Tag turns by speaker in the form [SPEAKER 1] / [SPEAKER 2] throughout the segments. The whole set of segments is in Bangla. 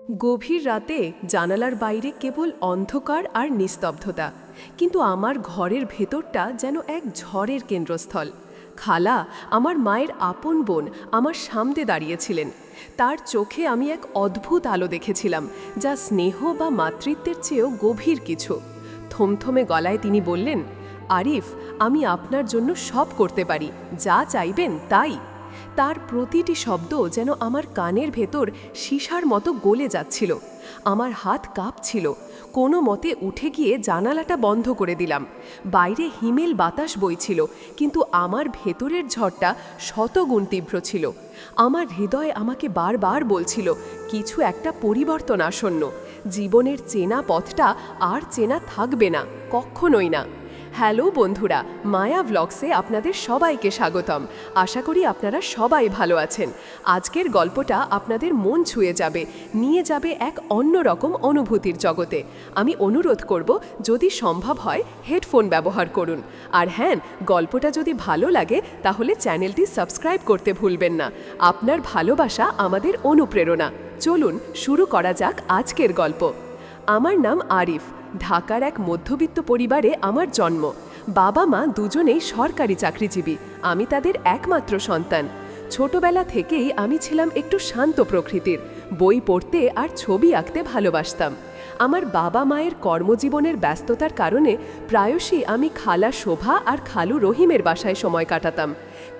[SPEAKER 1] গভীর রাতে জানালার বাইরে কেবল অন্ধকার আর নিস্তব্ধতা, কিন্তু আমার ঘরের ভেতরটা যেন এক ঝড়ের কেন্দ্রস্থল। খালা, আমার মায়ের আপন বোন, আমার সামনে দাঁড়িয়েছিলেন। তার চোখে আমি এক অদ্ভুত আলো দেখেছিলাম, যা স্নেহ বা মাতৃত্বের চেয়েও গভীর কিছু। থমথমে গলায় তিনি বললেন, আরিফ, আমি আপনার জন্য সব করতে পারি, যা চাইবেন তাই। তার প্রতিটি শব্দ যেন আমার কানের ভেতর সীসার মতো গলে যাচ্ছিল। আমার হাত কাঁপছিল। কোনো মতে উঠে গিয়ে জানালাটা বন্ধ করে দিলাম। বাইরে হিমেল বাতাস বইছিল, কিন্তু আমার ভেতরের ঝড়টা শতগুণ তীব্র ছিল। আমার হৃদয় আমাকে বারবার বলছিল, কিছু একটা পরিবর্তন আসন্ন। জীবনের চেনা পথটা আর চেনা থাকবে না, কখনোই না। হ্যালো বন্ধুরা, মায়া ভ্লগসে আপনাদের সবাইকে স্বাগতম। আশা করি আপনারা সবাই ভালো আছেন। আজকের গল্পটা আপনাদের মন ছুঁয়ে যাবে, নিয়ে যাবে এক অন্যরকম অনুভূতির জগতে। আমি অনুরোধ করব, যদি সম্ভব হয় হেডফোন ব্যবহার করুন। আর হ্যাঁ, গল্পটা যদি ভালো লাগে তাহলে চ্যানেলটি সাবস্ক্রাইব করতে ভুলবেন না। আপনার ভালোবাসা আমাদের অনুপ্রেরণা। চলুন শুরু করা যাক আজকের গল্প। আমার নাম আরিফ। ঢাকার এক মধ্যবিত্ত পরিবারে আমার জন্ম। বাবা মা দুজনেই সরকারি চাকরিজীবী। আমি তাদের একমাত্র সন্তান। ছোটবেলা থেকেই আমি ছিলাম একটু শান্ত প্রকৃতির। বই পড়তে আর ছবি আঁকতে ভালোবাসতাম। আমার বাবা মায়ের কর্মজীবনের ব্যস্ততার কারণে প্রায়শই আমি খালা শোভা আর খালু রহিমের বাসায় সময় কাটাতাম।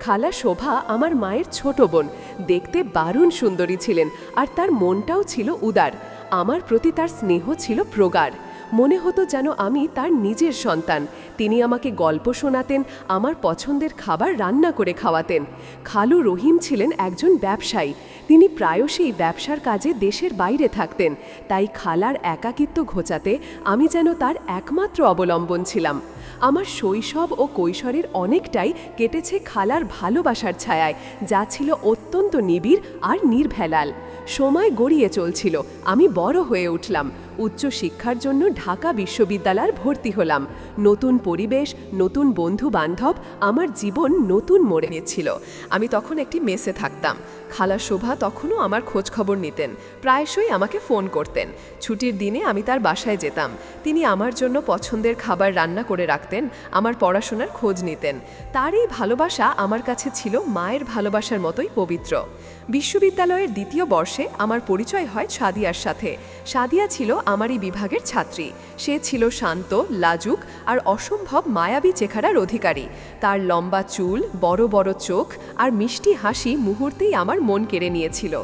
[SPEAKER 1] খালা শোভা আমার মায়ের ছোট বোন। দেখতে দারুণ সুন্দরী ছিলেন, আর তার মনটাও ছিল উদার। আমার প্রতি তার স্নেহ ছিল প্রগাঢ়। মনে হতো যেন আমি তার নিজের সন্তান। তিনি আমাকে গল্প শোনাতেন, আমার পছন্দের খাবার রান্না করে খাওয়াতেন। খালু রহিম ছিলেন একজন ব্যবসায়ী। তিনি প্রায়শই ব্যবসার কাজে দেশের বাইরে থাকতেন। তাই খালার একাকিত্ব ঘোচাতে আমি যেন তার একমাত্র অবলম্বন ছিলাম। আমার শৈশব ও কৈশোরের অনেকটাই কেটেছে খালার ভালোবাসার ছায়ায়, যা ছিল অত্যন্ত নিবিড় আর নির্ভেলাল। সময় গড়িয়ে চলছিল, আমি বড় হয়ে উঠলাম। উচ্চ শিক্ষার জন্য ঢাকা বিশ্ববিদ্যালয়ে ভর্তি হলাম। নতুন পরিবেশ, নতুন বন্ধু বান্ধব, আমার জীবন নতুন মোড়ে নিয়েছিল। আমি তখন একটি মেসে থাকতাম। খালা শোভা তখনও আমার খোঁজ খবর নিতেন, প্রায়শই আমাকে ফোন করতেন। ছুটির দিনে আমি তার বাসায় যেতাম। তিনি আমার জন্য পছন্দের খাবার রান্না করে রাখতেন, আমার পড়াশোনার খোঁজ নিতেন। তার এই ভালোবাসা আমার কাছে ছিল মায়ের ভালোবাসার মতোই পবিত্র। বিশ্ববিদ্যালয়ের দ্বিতীয় বর্ষে আমার পরিচয় হয় সাদিয়ার সাথে। সাদিয়া ছিল আমারই বিভাগের ছাত্রী। সে ছিল শান্ত, লাজুক আর অসম্ভব মায়াবী চেহারার অধিকারী। তার লম্বা চুল, বড় বড় চোখ আর মিষ্টি হাসি মুহূর্তেই আমার মন কেড়ে নিয়েছিল।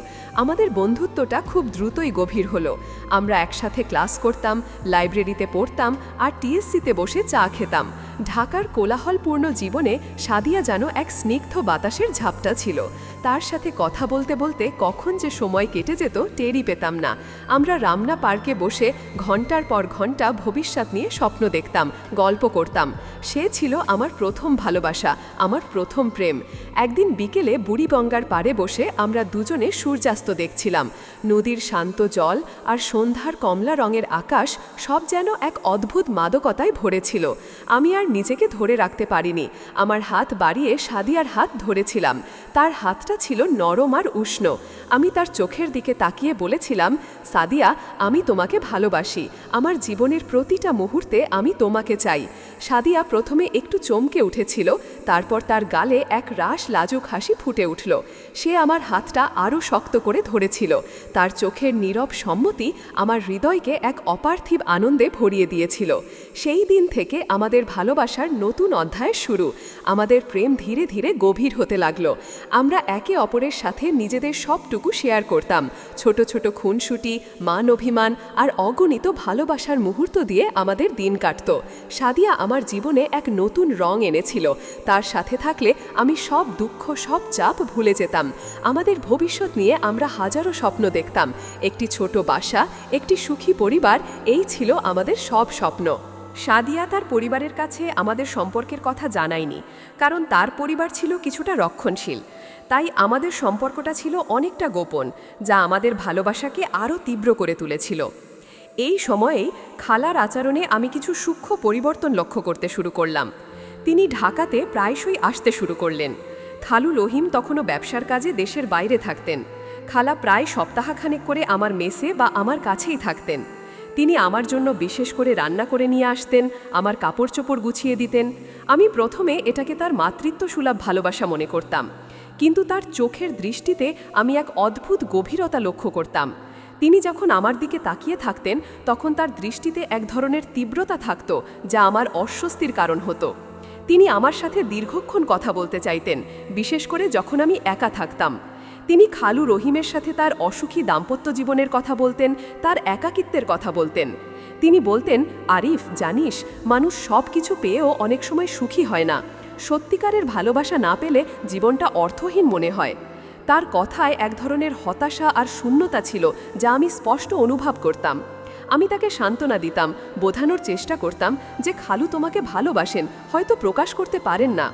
[SPEAKER 1] আমাদের বন্ধুত্বটা খুব দ্রুতই গভীর হলো। আমরা একসাথে ক্লাস করতাম, লাইব্রেরিতে পড়তাম আর টিএসসিতে বসে চা খেতাম। ঢাকার কোলাহলপূর্ণ জীবনে সাদিয়া যেন এক স্নিগ্ধ বাতাসের ঝাপটা ছিল। তার সাথে কথা বলতে বলতে কখন যে সময় কেটে যেত টেরই পেতাম না। আমরা রামনা পার্কে বসে ঘন্টার পর ঘন্টা ভবিষ্যৎ নিয়ে স্বপ্ন দেখতাম, গল্প করতাম। সে ছিল আমার প্রথম ভালোবাসা, আমার প্রথম প্রেম। একদিন বিকেলে বুড়িগঙ্গার পাড়ে বসে আমরা দুজনে সূর্যাস্ত দেখছিলাম। নদীর শান্ত জল আর সন্ধ্যার কমলা রঙের আকাশ সব যেন এক অদ্ভুত মাদকতায় ভরেছিল। আমি আর নিজেকে ধরে রাখতে পারিনি। আমার হাত বাড়িয়ে সাদিয়ার হাত ধরেছিলাম। তার হাতটা ছিল নরম আর উষ্ণ। আমি তার চোখের দিকে তাকিয়ে বলেছিলাম, সাদিয়া, আমি তোমাকে ভালোবাসি। আমার জীবনের প্রতিটা মুহূর্তে আমি তোমাকে চাই। সাদিয়া প্রথমে একটু চমকে উঠেছিল, তারপর তার গালে এক রাস লাজুক হাসি ফুটে উঠল। সে আমার হাতটা আরও শক্ত করে ধরেছিল। তার চোখের নীরব সম্মতি আমার হৃদয়কে এক অপার্থিব আনন্দে ভরিয়ে দিয়েছিল। সেই দিন থেকে আমাদের ভালোবাসার নতুন অধ্যায় শুরু। আমাদের প্রেম ধীরে ধীরে গভীর হতে লাগলো। আমরা একে অপরের সাথে নিজেদের সবটুকু শেয়ার করতাম। ছোট ছোট খুনসুটি, মান অভিমান আর অগণিত ভালোবাসার মুহূর্ত দিয়ে আমাদের দিন কাটত। সাদিয়া আমার জীবনে এক নতুন রং এনেছিল। তার সাথে থাকলে আমি সব দুঃখ, সব চাপ ভুলে যেতাম। আমাদের ভবিষ্যৎ নিয়ে আমরা হাজারো স্বপ্ন দেখতাম। একটি ছোট বাসা, একটি সুখী পরিবার, এই ছিল আমাদের সব স্বপ্ন। সাদিয়া তার পরিবারের কাছে আমাদের সম্পর্কের কথা জানায়নি, কারণ তার পরিবার ছিল কিছুটা রক্ষণশীল। তাই আমাদের সম্পর্কটা ছিল অনেকটা গোপন, যা আমাদের ভালোবাসাকে আরও তীব্র করে তুলেছিল। এই সময়েই খালার আচরণে আমি কিছু সূক্ষ্ম পরিবর্তন লক্ষ্য করতে শুরু করলাম। তিনি ঢাকাতে প্রায়শই আসতে শুরু করলেন। খালু রহিম তখনও ব্যবসার কাজে দেশের বাইরে থাকতেন। খালা প্রায় সপ্তাহখানেক করে আমার মেসে বা আমার কাছেই থাকতেন। তিনি আমার জন্য বিশেষ করে রান্না করে নিয়ে আসতেন, আমার কাপড় চোপড় গুছিয়ে দিতেন। আমি প্রথমে এটাকে তার মাতৃত্বসুলভ ভালোবাসা মনে করতাম, কিন্তু তার চোখের দৃষ্টিতে আমি এক অদ্ভুত গভীরতা লক্ষ্য করতাম। তিনি যখন আমার দিকে তাকিয়ে থাকতেন তখন তার দৃষ্টিতে এক ধরনের তীব্রতা থাকত, যা আমার অস্বস্তির কারণ হতো। তিনি আমার সাথে দীর্ঘক্ষণ কথা বলতে চাইতেন, বিশেষ করে যখন আমি একা থাকতাম। তিনি খালু রহিমের সাথে তার অসুখী দাম্পত্য জীবনের কথা বলতেন, তার একাকিত্বের কথা বলতেন। তিনি বলতেন, আরিফ জানিস, মানুষ সব কিছু পেয়েও অনেক সময় সুখী হয় না। সত্যিকারের ভালোবাসা না পেলে জীবনটা অর্থহীন মনে হয়। তার কথায় এক ধরনের হতাশা আর শূন্যতা ছিল, যা আমি স্পষ্ট অনুভব করতাম। আমি তাকে সান্ত্বনা দিতাম, বোঝানোর চেষ্টা করতাম যে খালু তোমাকে ভালোবাসেন, হয়তো প্রকাশ করতে পারেন না।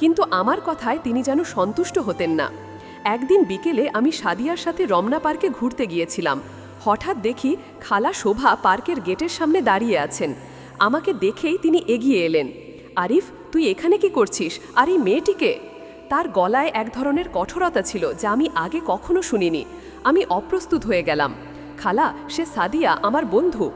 [SPEAKER 1] কিন্তু আমার কথায় তিনি যেন সন্তুষ্ট হতেন না। একদিন বিকেলে আমি সাদিয়ার সাথে রমনা পার্কে ঘুরতে গিয়েছিলাম। হঠাৎ দেখি খালা শোভা পার্কের গেটের সামনে দাঁড়িয়ে আছেন। আমাকে দেখেই তিনি এগিয়ে এলেন। আরিফ, তুই এখানে কি করছিস? আর এই মেয়েটিকে? তার গলায় এক ধরনের কঠোরতা ছিল, যা আমি আগে কখনো শুনিনি। আমি অপ্রস্তুত হয়ে গেলাম। খালা, সে সাদিয়া, আমার বন্ধু।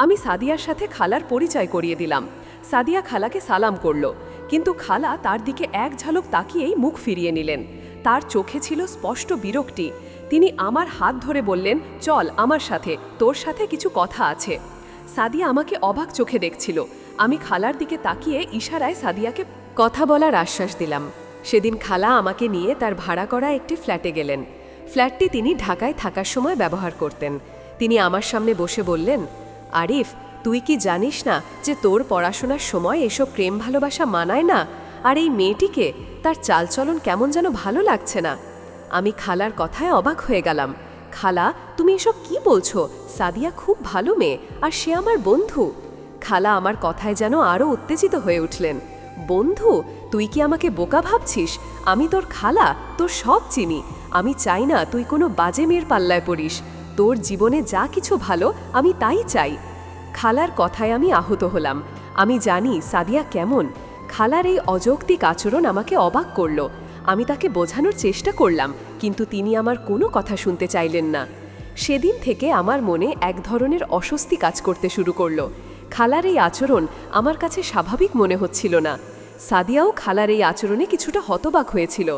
[SPEAKER 1] আমি সাদিয়ার সাথে খালার পরিচয় করিয়ে দিলাম। সাদিয়া খালাকে সালাম করল, কিন্তু খালা তার দিকে এক ঝলক তাকিয়েই মুখ ফিরিয়ে নিলেন। তার চোখে ছিল স্পষ্ট বিরক্তি। তিনি আমার হাত ধরে বললেন, চল আমার সাথে, তোর সাথে কিছু কথা আছে। সাদিয়া আমাকে অবাক চোখে দেখছিল। আমি খালার দিকে তাকিয়ে ইশারায় সাদিয়াকে কথা বলার আশ্বাস দিলাম। সেদিন খালা আমাকে নিয়ে তার ভাড়া করা একটি ফ্ল্যাটে গেলেন। ফ্ল্যাটটি তিনি ঢাকায় থাকার সময় ব্যবহার করতেন। তিনি আমার সামনে বসে বললেন, আরিফ, তুই কি জানিস না যে তোর পড়াশোনার সময় এসব প্রেম ভালোবাসা মানায় না? আর এই মেয়েটিকে, তার চালচলন কেমন যেন ভালো লাগছে না। আমি খালার কথায় অবাক হয়ে গেলাম। খালা, তুমি এসব কি বলছো? সাদিয়া খুব ভালো মেয়ে, আর সে আমার বন্ধু। খালা আমার কথায় যেন আরও উত্তেজিত হয়ে উঠলেন। বন্ধু? তুই কি আমাকে বোকা ভাবছিস? আমি তোর খালা, তোর সব চিনি। আমি চাই না তুই কোনো বাজে মেয়ের পাল্লায় পড়িস। তোর জীবনে যা কিছু ভালো, আমি তাই চাই। খালার কথায় আমি আহত হলাম। আমি জানি সাদিয়া কেমন। খালার এই অযৌক্তিক আচরণ আমাকে অবাক করল। আমি তাকে বোঝানোর চেষ্টা করলাম, কিন্তু তিনি আমার কোনো কথা শুনতে চাইলেন না। সেদিন থেকে আমার মনে এক ধরনের অস্বস্তি কাজ করতে শুরু করলো। খালার এই আচরণ আমার কাছে স্বাভাবিক মনে হচ্ছিল না। সাদিয়াও খালার এই আচরণে কিছুটা হতবাক হয়েছিল।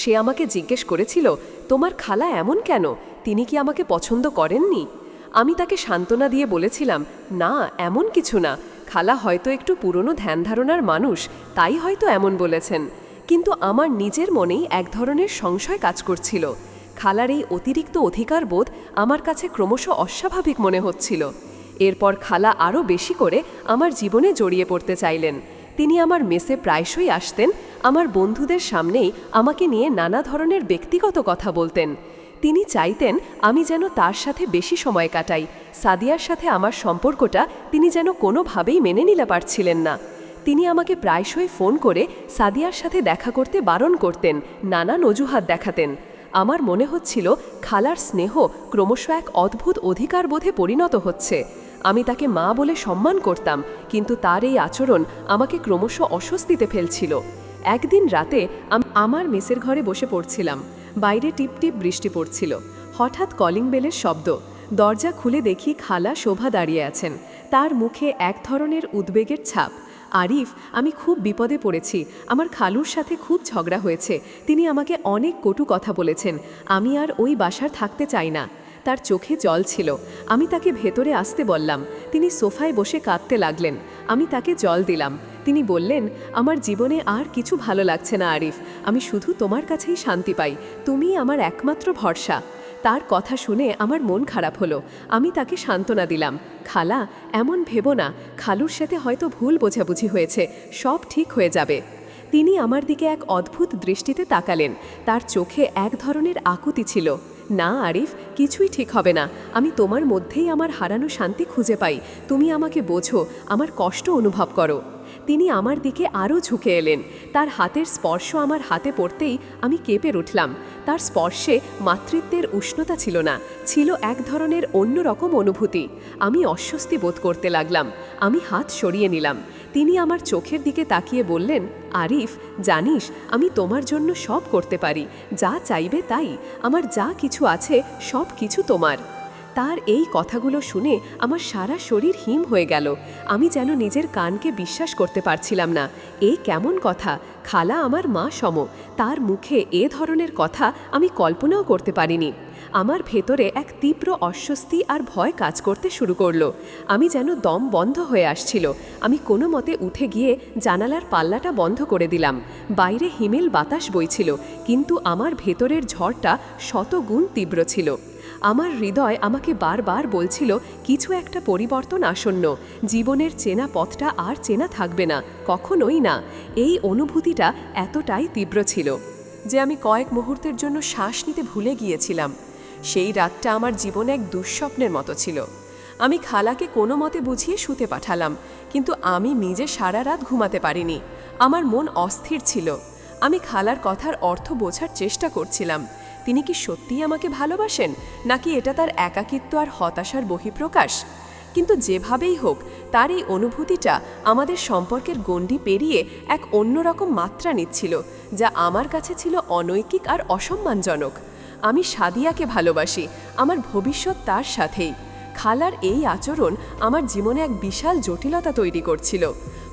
[SPEAKER 1] সে আমাকে জিজ্ঞেস করেছিল, তোমার খালা এমন কেন? তিনি কি আমাকে পছন্দ করেননি? আমি তাকে সান্ত্বনা দিয়ে বলেছিলাম, না, এমন কিছু না। খালা হয়তো একটু পুরনো ধ্যান ধারণার মানুষ, তাই হয়তো এমন বলেছেন। কিন্তু আমার নিজের মনেই এক ধরনের সংশয় কাজ করছিল। খালার এই অতিরিক্ত অধিকার বোধ আমার কাছে ক্রমশ অস্বাভাবিক মনে হচ্ছিল। এরপর খালা আরও বেশি করে আমার জীবনে জড়িয়ে পড়তে চাইলেন। তিনি আমার মেসে প্রায়শই আসতেন। আমার বন্ধুদের সামনেই আমাকে নিয়ে নানা ধরনের ব্যক্তিগত কথা বলতেন। তিনি চাইতেন আমি যেন তার সাথে বেশি সময় কাটাই। সাদিয়ার সাথে আমার সম্পর্কটা তিনি যেন কোনোভাবেই মেনে নিতে পারছিলেন না। তিনি আমাকে প্রায়শই ফোন করে সাদিয়ার সাথে দেখা করতে বারণ করতেন, নানান অজুহাত দেখাতেন। আমার মনে হচ্ছিল খালার স্নেহ ক্রমশ এক অদ্ভুত অধিকারবোধে পরিণত হচ্ছে। আমি তাকে মা বলে সম্মান করতাম, কিন্তু তার এই আচরণ আমাকে ক্রমশ অস্বস্তিতে ফেলছিল। একদিন রাতে আমার মেসের ঘরে বসে পড়ছিলাম। বাইরে টিপটিপ বৃষ্টি পড়ছিল। হঠাৎ কলিং বেলের শব্দ। দরজা খুলে দেখি খালা শোভা দাঁড়িয়ে আছেন। তার মুখে এক ধরনের উদ্বেগের ছাপ। আরিফ, আমি খুব বিপদে পড়েছি। আমার খালুর সাথে খুব ঝগড়া হয়েছে। তিনি আমাকে অনেক কটু কথা বলেছেন। আমি আর ওই বাসার থাকতে চাই না। তার চোখে জল ছিল। আমি তাকে ভেতরে আসতে বললাম। তিনি সোফায় বসে কাঁদতে লাগলেন। আমি তাকে জল দিলাম। তিনি বললেন, আমার জীবনে আর কিছু ভালো লাগছে না আরিফ। আমি শুধু তোমার কাছেই শান্তি পাই। তুমিই আমার একমাত্র ভরসা। তার কথা শুনে আমার মন খারাপ হলো। আমি তাকে সান্ত্বনা দিলাম। খালা, এমন ভেবো না। খালুর সাথে হয়তো ভুল বোঝাবুঝি হয়েছে, সব ঠিক হয়ে যাবে। তিনি আমার দিকে এক অদ্ভুত দৃষ্টিতে তাকালেন। তার চোখে এক ধরনের আকুতি ছিল। না আরিফ, কিছুই ঠিক হবে না। আমি তোমার মধ্যেই আমার হারানো শান্তি খুঁজে পাই। তুমি আমাকে বোঝো, আমার কষ্ট অনুভব করো। তিনি আমার দিকে আরও ঝুঁকে এলেন। তার হাতের স্পর্শ আমার হাতে পড়তেই আমি কেঁপে উঠলাম। তার স্পর্শে মাতৃত্বের উষ্ণতা ছিল না, ছিল এক ধরনের অন্যরকম অনুভূতি। আমি অস্বস্তি বোধ করতে লাগলাম। আমি হাত সরিয়ে নিলাম। তিনি আমার চোখের দিকে তাকিয়ে বললেন, আরিফ, জানিস আমি তোমার জন্য সব করতে পারি, যা চাইবে তাই। আমার যা কিছু আছে সব কিছু তোমার। তার এই কথাগুলো শুনে আমার সারা শরীর হিম হয়ে গেল। আমি যেন নিজের কানকে বিশ্বাস করতে পারছিলাম না। এ কেমন কথা! খালা আমার মা সম, তার মুখে এ ধরনের কথা আমি কল্পনাও করতে পারিনি। আমার ভেতরে এক তীব্র অস্বস্তি আর ভয় কাজ করতে শুরু করলো। আমি যেন দম বন্ধ হয়ে আসছিল। আমি কোনো মতে উঠে গিয়ে জানালার পাল্লাটা বন্ধ করে দিলাম। বাইরে হিমেল বাতাস বইছিল, কিন্তু আমার ভেতরের ঝড়টা শতগুণ তীব্র ছিল। আমার হৃদয় আমাকে বারবার বলছিল কিছু একটা পরিবর্তন আসন্ন, জীবনের চেনা পথটা আর চেনা থাকবে না, কখনোই না। এই অনুভূতিটা এতটাই তীব্র ছিল যে আমি কয়েক মুহূর্তের জন্য শ্বাস নিতে ভুলে গিয়েছিলাম। সেই রাতটা আমার জীবনে এক দুঃস্বপ্নের মতো ছিল। আমি খালাকে কোনো মতে বুঝিয়ে শুতে পাঠালাম, কিন্তু আমি নিজে সারা রাত ঘুমাতে পারিনি। আমার মন অস্থির ছিল। আমি খালার কথার অর্থ বোঝার চেষ্টা করছিলাম। তিনি কি সত্যিই আমাকে ভালোবাসেন, নাকি এটা তার একাকিত্ব আর হতাশার বহিঃপ্রকাশ? কিন্তু যেভাবেই হোক, তার এই অনুভূতিটা আমাদের সম্পর্কের গণ্ডি পেরিয়ে এক অন্যরকম মাত্রা নিচ্ছিল, যা আমার কাছে ছিল অনৈতিক আর অসম্মানজনক। আমি সাদিয়াকে ভালোবাসি, আমার ভবিষ্যৎ তার সাথেই। খালার এই আচরণ আমার জীবনে এক বিশাল জটিলতা তৈরি করছিল।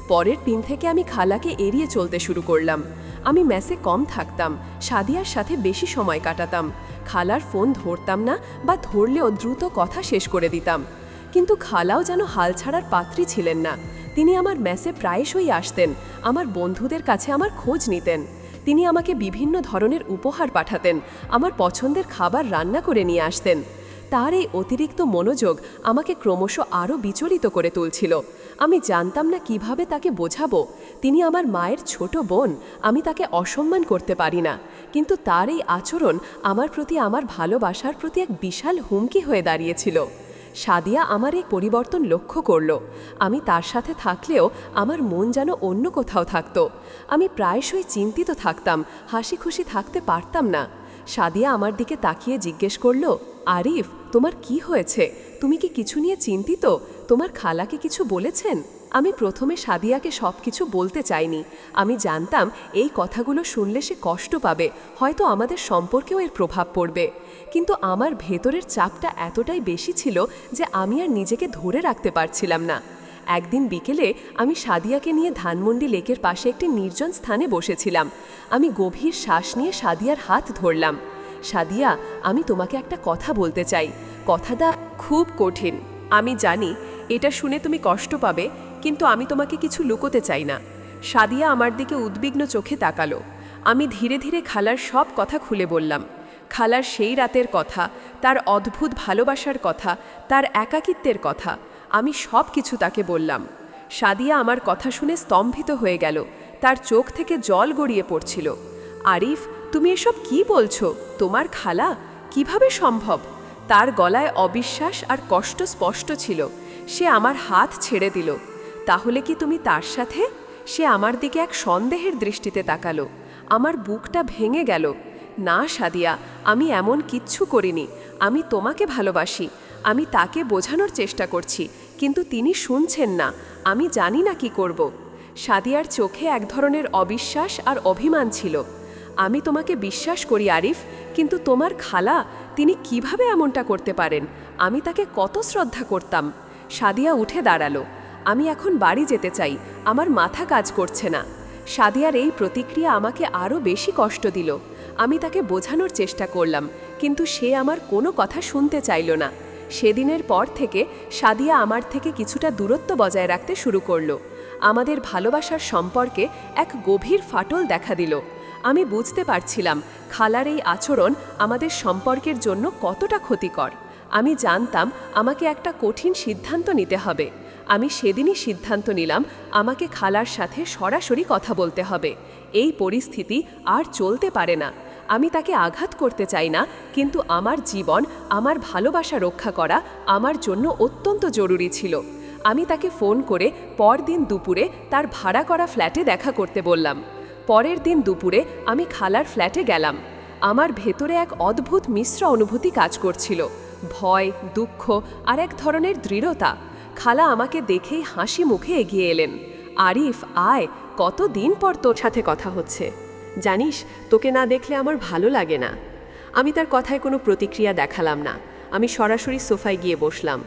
[SPEAKER 1] পরের দিন থেকে আমি খালাকে এড়িয়ে চলতে শুরু করলাম। আমি মেসে কম থাকতাম, সাদিয়ার সাথে বেশি সময় কাটাতাম। খালার ফোন ধরতাম না, বা ধরলেও দ্রুত কথা শেষ করে দিতাম। কিন্তু খালাও যেন হাল ছাড়ার পাত্রী ছিলেন না। তিনি আমার মেসে প্রায়শই আসতেন, আমার বন্ধুদের কাছে আমার খোঁজ নিতেন। তিনি আমাকে বিভিন্ন ধরনের উপহার পাঠাতেন, আমার পছন্দের খাবার রান্না করে নিয়ে আসতেন। তার এই অতিরিক্ত মনোযোগ আমাকে ক্রমশ আরও বিচলিত করে তুলছিল। আমি জানতাম না কিভাবে তাকে বোঝাবো। তিনি আমার মায়ের ছোট বোন, আমি তাকে অসম্মান করতে পারি না। কিন্তু তার এই আচরণ আমার প্রতি, আমার ভালোবাসার প্রতি এক বিশাল হুমকি হয়ে দাঁড়িয়েছিল। সাদিয়া আমার এই পরিবর্তন লক্ষ্য করল। আমি তার সাথে থাকলেও আমার মন যেন অন্য কোথাও থাকত। আমি প্রায়শই চিন্তিত থাকতাম, হাসি খুশি থাকতে পারতাম না। সাদিয়া আমার দিকে তাকিয়ে জিজ্ঞেস করল, আরিফ, তোমার কি হয়েছে? তুমি কি কিছু নিয়ে চিন্তিত? তোমার খালাকে কিছু বলেছেন? আমি প্রথমে সাদিয়াকে সব কিছু বলতে চাইনি। আমি জানতাম এই কথাগুলো শুনলে সে কষ্ট পাবে, হয়তো আমাদের সম্পর্কেও এর প্রভাব পড়বে। কিন্তু আমার ভেতরের চাপটা এতটাই বেশি ছিল যে আমি আর নিজেকে ধরে রাখতে পারছিলাম না। একদিন বিকেলে আমি সাদিয়াকে নিয়ে ধানমন্ডি লেকের পাশে একটি নির্জন স্থানে বসেছিলাম। আমি গভীর শ্বাস নিয়ে সাদিয়ার হাত ধরলাম। সাদিয়া, আমি তোমাকে একটা কথা বলতে চাই। কথাটা খুব কঠিন, আমি জানি। এটা শুনে তুমি কষ্ট পাবে, কিন্তু আমি তোমাকে কিছু লুকোতে চাই না। সাদিয়া আমার দিকে উদ্বিগ্ন চোখে তাকালো। আমি ধীরে ধীরে খালার সব কথা খুলে বললাম। খালার সেই রাতের কথা, তার অদ্ভুত ভালোবাসার কথা, তার একাকিত্বের কথা। আমি সব কিছু তাকে বললাম। সাদিয়া আমার কথা শুনে স্তম্ভিত হয়ে গেল। তার চোখ থেকে জল গড়িয়ে পড়ছিল। আরিফ, তুমি এসব কি বলছো? তোমার খালা? কিভাবে সম্ভব? তার গলায় অবিশ্বাস আর কষ্ট স্পষ্ট ছিল। সে আমার হাত ছেড়ে দিল। তাহলে কি তুমি তার সাথে? সে আমার দিকে এক সন্দেহের দৃষ্টিতে তাকালো। আমার বুকটা ভেঙে গেল। না সাদিয়া, আমি এমন কিচ্ছু করিনি। আমি তোমাকে ভালোবাসি। আমি তাকে বোঝানোর চেষ্টা করছি, কিন্তু তিনি শুনছেন না। আমি জানি না কি করব। সাদিয়ার চোখে এক ধরনের অবিশ্বাস আর অভিমান ছিল। আমি তোমাকে বিশ্বাস করি আরিফ, কিন্তু তোমার খালা, তিনি কিভাবে এমনটা করতে পারেন? আমি তাকে কত শ্রদ্ধা করতাম। সাদিয়া উঠে দাঁড়ালো। আমি এখন বাড়ি যেতে চাই, আমার মাথা কাজ করছে না। সাদিয়ার এই প্রতিক্রিয়া আমাকে আরও বেশি কষ্ট দিল। আমি তাকে বোঝানোর চেষ্টা করলাম, কিন্তু সে আমার কোনো কথা শুনতে চাইল না। সেদিনের পর থেকে সাদিয়া আমার থেকে কিছুটা দূরত্ব বজায় রাখতে শুরু করলো। আমাদের ভালোবাসার সম্পর্কে এক গভীর ফাটল দেখা দিল। আমি বুঝতে পারছিলাম খালার এই আচরণ আমাদের সম্পর্কের জন্য কতটা ক্ষতিকর। আমি জানতাম আমাকে একটা কঠিন সিদ্ধান্ত নিতে হবে। আমি সেদিনই সিদ্ধান্ত নিলাম আমাকে খালার সাথে সরাসরি কথা বলতে হবে। এই পরিস্থিতি আর চলতে পারে না। আমি তাকে আঘাত করতে চাই না, কিন্তু আমার জীবন, আমার ভালোবাসা রক্ষা করা আমার জন্য অত্যন্ত জরুরি ছিল। আমি তাকে ফোন করে পরদিন দুপুরে তার ভাড়া করা ফ্ল্যাটে দেখা করতে বললাম। পরের দিন দুপুরে আমি খালার ফ্ল্যাটে গেলাম। আমার ভেতরে এক অদ্ভুত মিশ্র অনুভূতি কাজ করছিল, ভয়, দুঃখ আর এক ধরনের দৃঢ়তা। খালা আমাকে দেখেই হাসি মুখে এগিয়ে এলেন। আরিফ, আয়, কতদিন পর তোর সাথে কথা হচ্ছে। জানিস, তোকে না দেখলে আমার ভালো লাগে না। আমি তার কথায় কোনো প্রতিক্রিয়া দেখালাম না। আমি সরাসরি সোফায় গিয়ে বসলাম।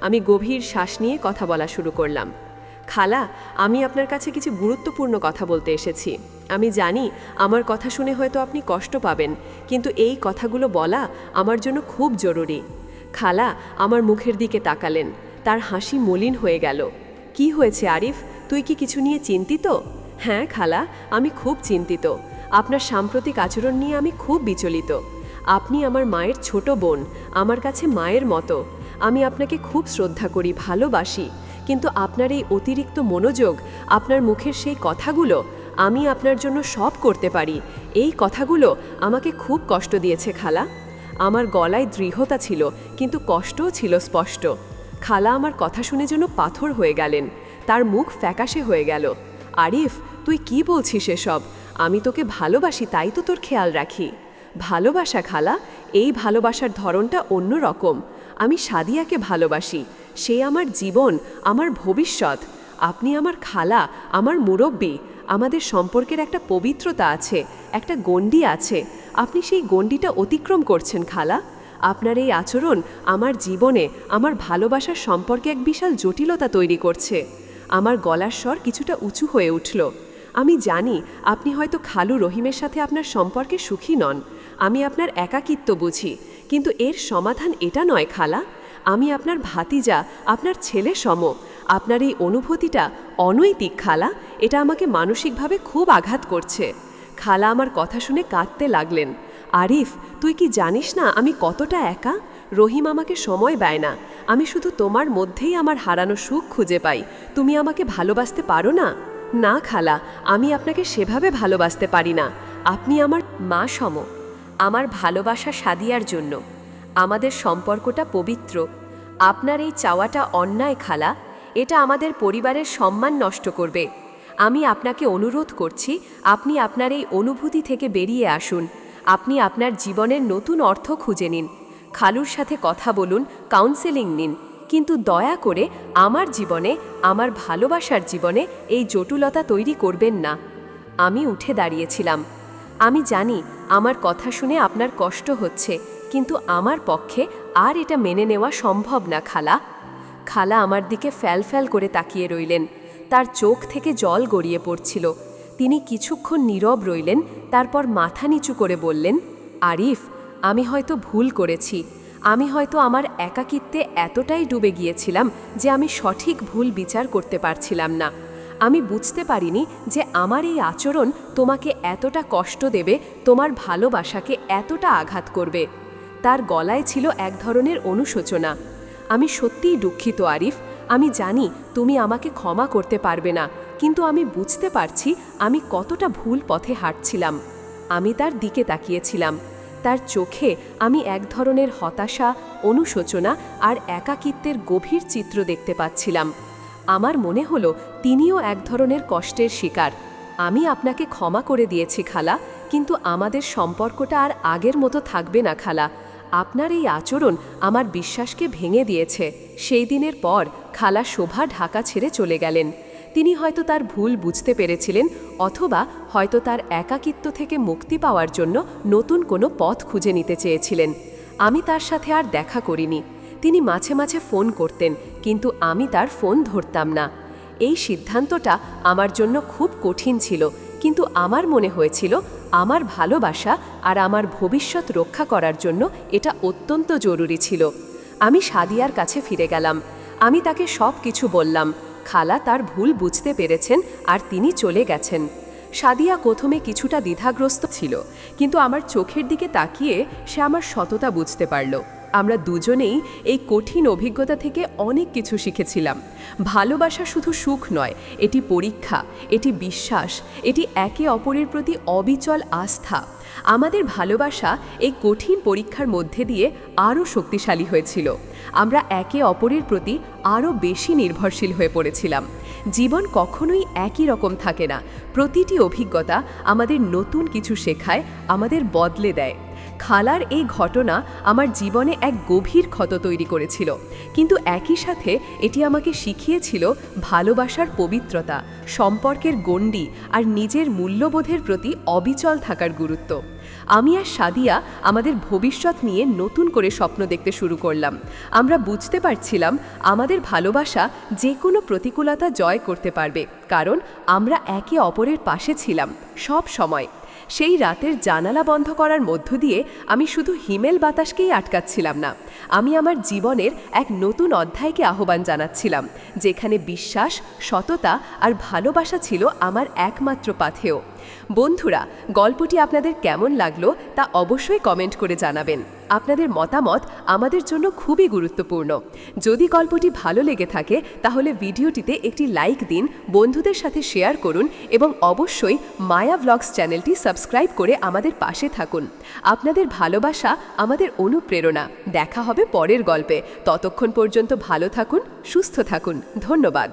[SPEAKER 1] আমি গভীর শ্বাস নিয়ে কথা বলা শুরু করলাম। খালা, আমি আপনার কাছে কিছু গুরুত্বপূর্ণ কথা বলতে এসেছি। আমি জানি আমার কথা শুনে হয়তো আপনি কষ্ট পাবেন, কিন্তু এই কথাগুলো বলা আমার জন্য খুব জরুরি। খালা আমার মুখের দিকে তাকালেন। তার হাসি মলিন হয়ে গেল। কি হয়েছে আরিফ, তুই কি কিছু নিয়ে চিন্তিত? হ্যাঁ খালা, আমি খুব চিন্তিত। আপনার সাম্প্রতিক আচরণ নিয়ে আমি খুব বিচলিত। আপনি আমার মায়ের ছোট বোন, আমার কাছে মায়ের মতো। আমি আপনাকে খুব শ্রদ্ধা করি, ভালোবাসি, কিন্তু আপনার এই অতিরিক্ত মনোযোগ, আপনার মুখের সেই কথাগুলো, আমি আপনার জন্য সব করতে পারি, এই কথাগুলো আমাকে খুব কষ্ট দিয়েছে খালা। আমার গলায় দৃঢ়তা ছিল, কিন্তু কষ্টও ছিল স্পষ্ট। খালা আমার কথা শুনে যেন পাথর হয়ে গেলেন। তার মুখ ফ্যাকাশে হয়ে গেল। আরিফ, তুই কি বলছিস এসব? আমি তোকে ভালোবাসি, তাই তো তোর খেয়াল রাখি। ভালোবাসা খালা, এই ভালোবাসার ধরনটা অন্য রকম। আমি সাদিয়াকে ভালোবাসি, সে আমার জীবন, আমার ভবিষ্যৎ। আপনি আমার খালা, আমার মুরব্বি। আমাদের সম্পর্কের একটা পবিত্রতা আছে, একটা গণ্ডি আছে। আপনি সেই গণ্ডিটা অতিক্রম করছেন খালা। আপনার এই আচরণ আমার জীবনে, আমার ভালোবাসার সম্পর্কে এক বিশাল জটিলতা তৈরি করছে। আমার গলার স্বর কিছুটা উঁচু হয়ে উঠল। আমি জানি আপনি হয়তো খালু রহিমের সাথে আপনার সম্পর্কে সুখী নন। আমি আপনার একাকিত্ব বুঝি, কিন্তু এর সমাধান এটা নয় খালা। আমি আপনার ভাতিজা, আপনার ছেলে সম। আপনার এই অনুভূতিটা অনৈতিক খালা, এটা আমাকে মানসিকভাবে খুব আঘাত করছে। খালা আমার কথা শুনে কাঁদতে লাগলেন। আরিফ, তুই কি জানিস না আমি কতটা একা? রহিম আমাকে সময় দেয় না। আমি শুধু তোমার মধ্যেই আমার হারানো সুখ খুঁজে পাই। তুমি আমাকে ভালোবাসতে পারো না? না খালা, আমি আপনাকে সেভাবে ভালোবাসতে পারি না। আপনি আমার মা সম। আমার ভালোবাসা সাদিয়ার জন্য। আমাদের সম্পর্কটা পবিত্র। আপনার এই চাওয়াটা অন্যায় খালা, এটা আমাদের পরিবারের সম্মান নষ্ট করবে। আমি আপনাকে অনুরোধ করছি, আপনি আপনার এই অনুভূতি থেকে বেরিয়ে আসুন। আপনি আপনার জীবনের নতুন অর্থ খুঁজে নিন। খালুর সাথে কথা বলুন, কাউন্সেলিং নিন, কিন্তু দয়া করে আমার জীবনে, আমার ভালোবাসার জীবনে এই জটিলতা তৈরি করবেন না। আমি উঠে দাঁড়িয়েছিলাম। আমি জানি আমার কথা শুনে আপনার কষ্ট হচ্ছে, কিন্তু আমার পক্ষে আর এটা মেনে নেওয়া সম্ভব না খালা। খালা আমার দিকে ফ্যাল করে তাকিয়ে রইলেন। তার চোখ থেকে জল গড়িয়ে পড়ছিল। তিনি কিছুক্ষণ নীরব রইলেন, তারপর মাথা নিচু করে বললেন, আরিফ, আমি হয়তো ভুল করেছি। আমি হয়তো আমার একাকিত্বে এতটাই ডুবে গিয়েছিলাম যে আমি সঠিক ভুল বিচার করতে পারছিলাম না। আমি বুঝতে পারিনি যে আমার এই আচরণ তোমাকে এতটা কষ্ট দেবে, তোমার ভালোবাসাকে এতটা আঘাত করবে। তার গলায় ছিল এক ধরনের অনুশোচনা। আমি সত্যিই দুঃখিত আরিফ। আমি জানি তুমি আমাকে ক্ষমা করতে পারবে না, কিন্তু আমি বুঝতে পারছি আমি কতটা ভুল পথে হাঁটছিলাম। আমি তার দিকে তাকিয়েছিলাম। তার চোখে আমি এক ধরনের হতাশা, অনুশোচনা আর একাকিত্বের গভীর চিত্র দেখতে পাচ্ছিলাম। আমার মনে হলো তিনিও এক ধরনের কষ্টের শিকার। আমি আপনাকে ক্ষমা করে দিয়েছি খালা, কিন্তু আমাদের সম্পর্কটা আর আগের মতো থাকবে না খালা। আপনার এই আচরণ আমার বিশ্বাসকে ভেঙে দিয়েছে। সেই দিনের পর খালা শোভা ঢাকা ছেড়ে চলে গেলেন। তিনি হয়তো তার ভুল বুঝতে পেরেছিলেন, অথবা হয়তো তার একাকিত্ব থেকে মুক্তি পাওয়ার জন্য নতুন কোনো পথ খুঁজে নিতে চেয়েছিলেন। আমি তার সাথে আর দেখা করিনি। তিনি মাঝে মাঝে ফোন করতেন, কিন্তু আমি তার ফোন ধরতাম না। এই সিদ্ধান্তটা আমার জন্য খুব কঠিন ছিল, কিন্তু আমার মনে হয়েছিল আমার ভালোবাসা আর আমার ভবিষ্যৎ রক্ষা করার জন্য এটা অত্যন্ত জরুরি ছিল। আমি সাদিয়ার কাছে ফিরে গেলাম। আমি তাকে সব কিছু বললাম। খালা তার ভুল বুঝতে পেরেছেন আর তিনি চলে গেছেন। সাদিয়া প্রথমে কিছুটা দ্বিধাগ্রস্ত ছিল, কিন্তু আমার চোখের দিকে তাকিয়ে সে আমার সততা বুঝতে পারল। আমরা দুজনেই এই কঠিন অভিজ্ঞতা থেকে অনেক কিছু শিখেছিলাম। ভালোবাসা শুধু সুখ নয়, এটি পরীক্ষা, এটি বিশ্বাস, এটি একে অপরের প্রতি অবিচল আস্থা। আমাদের ভালোবাসা এই কঠিন পরীক্ষার মধ্যে দিয়ে আরও শক্তিশালী হয়েছিল। আমরা একে অপরের প্রতি আরও বেশি নির্ভরশীল হয়ে পড়েছিলাম। জীবন কখনোই একই রকম থাকে না। প্রতিটি অভিজ্ঞতা আমাদের নতুন কিছু শেখায়, আমাদের বদলে দেয়। খালার এই ঘটনা আমার জীবনে এক গভীর ক্ষত তৈরি করেছিল, কিন্তু একই সাথে এটি আমাকে শিখিয়েছিল ভালোবাসার পবিত্রতা, সম্পর্কের গণ্ডি আর নিজের মূল্যবোধের প্রতি অবিচল থাকার গুরুত্ব। আমি আর সাদিয়া আমাদের ভবিষ্যৎ নিয়ে নতুন করে স্বপ্ন দেখতে শুরু করলাম। আমরা বুঝতে পারছিলাম আমাদের ভালোবাসা যে কোনো প্রতিকূলতা জয় করতে পারবে, কারণ আমরা একে অপরের পাশে ছিলাম সব সময়। সেই রাতের জানালা বন্ধ করার মধ্য দিয়ে আমি শুধু হিমেল বাতাসকেই আটকাচ্ছিলাম না, আমি আমার জীবনের এক নতুন অধ্যায়কে আহ্বান জানাচ্ছিলাম, যেখানে বিশ্বাস, সততা আর ভালোবাসা ছিল আমার একমাত্র পাথেয়। বন্ধুরা, গল্পটি আপনাদের কেমন লাগলো তা অবশ্যই কমেন্ট করে জানাবেন। আপনাদের মতামত আমাদের জন্য খুবই গুরুত্বপূর্ণ। যদি গল্পটি ভালো লেগে থাকে তাহলে ভিডিওটিতে একটি লাইক দিন, বন্ধুদের সাথে শেয়ার করুন এবং অবশ্যই মায়া ভ্লগস চ্যানেলটি সাবস্ক্রাইব করে আমাদের পাশে থাকুন। আপনাদের ভালোবাসা আমাদের অনুপ্রেরণা। দেখা হবে পরের গল্পে। ততক্ষণ পর্যন্ত ভালো থাকুন, সুস্থ থাকুন। ধন্যবাদ।